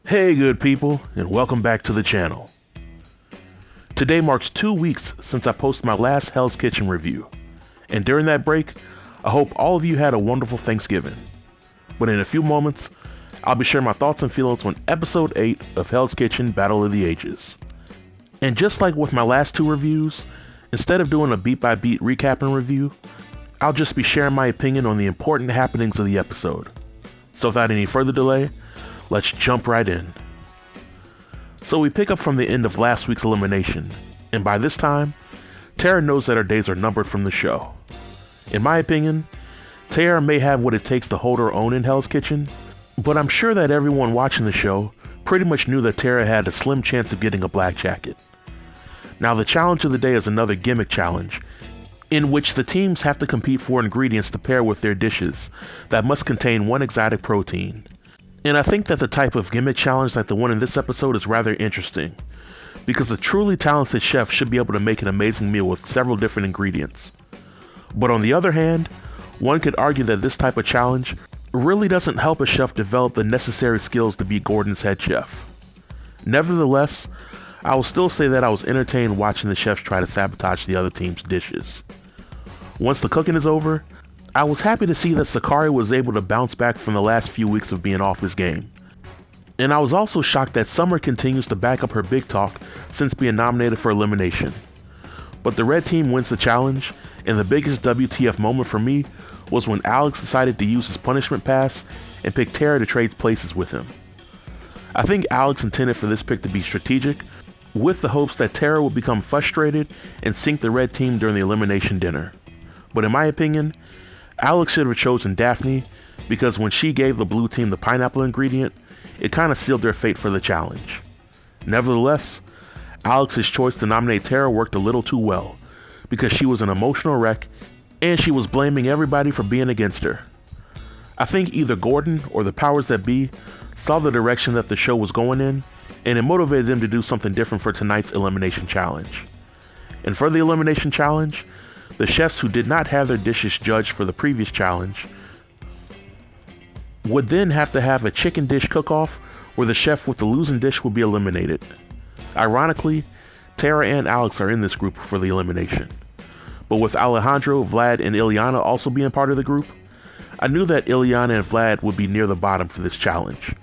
Hey good people, and welcome back to the channel. Today marks 2 weeks since I posted my last Hell's Kitchen review, and during that break, I hope all of you had a wonderful Thanksgiving. But in a few moments, I'll be sharing my thoughts and feelings on episode 8 of Hell's Kitchen Battle of the Ages. And just like with my last 2 reviews, instead of doing a beat by beat recap and review, I'll just be sharing my opinion on the important happenings of the episode. So without any further delay, let's jump right in. So we pick up from the end of last week's elimination, and by this time, Tara knows that her days are numbered from the show. In my opinion, Tara may have what it takes to hold her own in Hell's Kitchen, but I'm sure that everyone watching the show pretty much knew that Tara had a slim chance of getting a black jacket. Now the challenge of the day is another gimmick challenge, in which the teams have to compete for ingredients to pair with their dishes that must contain one exotic protein. And I think that the type of gimmick challenge like the one in this episode is rather interesting, because a truly talented chef should be able to make an amazing meal with several different ingredients. But on the other hand, one could argue that this type of challenge really doesn't help a chef develop the necessary skills to be Gordon's head chef. Nevertheless, I will still say that I was entertained watching the chefs try to sabotage the other team's dishes. Once the cooking is over, I was happy to see that Sakari was able to bounce back from the last few weeks of being off his game. And I was also shocked that Summer continues to back up her big talk since being nominated for elimination. But the red team wins the challenge, and the biggest WTF moment for me was when Alex decided to use his punishment pass and pick Tara to trade places with him. I think Alex intended for this pick to be strategic, with the hopes that Tara would become frustrated and sink the red team during the elimination dinner. But in my opinion, Alex should have chosen Daphne, because when she gave the blue team the pineapple ingredient, it kind of sealed their fate for the challenge. Nevertheless, Alex's choice to nominate Tara worked a little too well, because she was an emotional wreck and she was blaming everybody for being against her. I think either Gordon or the powers that be saw the direction that the show was going in, and it motivated them to do something different for tonight's elimination challenge. And for the elimination challenge, the chefs who did not have their dishes judged for the previous challenge would then have to have a chicken dish cook-off where the chef with the losing dish would be eliminated. Ironically, Tara and Alex are in this group for the elimination. But with Alejandro, Vlad, and Ileana also being part of the group, I knew that Ileana and Vlad would be near the bottom for this challenge.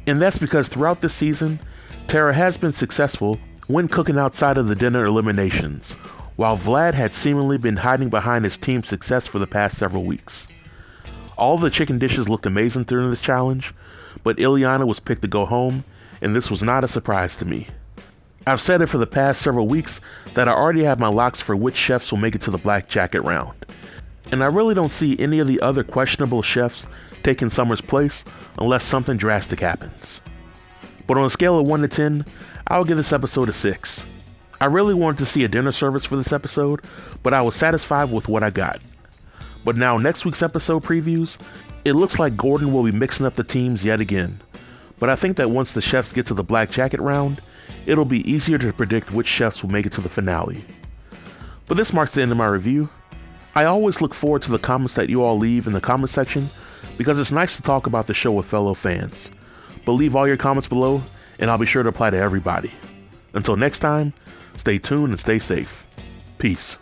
And that's because throughout this season, Tara has been successful when cooking outside of the dinner eliminations, while Vlad had seemingly been hiding behind his team's success for the past several weeks. All the chicken dishes looked amazing during this challenge, but Ileana was picked to go home, and this was not a surprise to me. I've said it for the past several weeks that I already have my locks for which chefs will make it to the black jacket round, and I really don't see any of the other questionable chefs taking Summer's place unless something drastic happens. But on a scale of 1 to 10, I'll give this episode a 6. I really wanted to see a dinner service for this episode, but I was satisfied with what I got. But now next week's episode previews, it looks like Gordon will be mixing up the teams yet again. But I think that once the chefs get to the black jacket round, it'll be easier to predict which chefs will make it to the finale. But this marks the end of my review. I always look forward to the comments that you all leave in the comment section, because it's nice to talk about the show with fellow fans. But leave all your comments below, and I'll be sure to reply to everybody. Until next time, stay tuned and stay safe. Peace.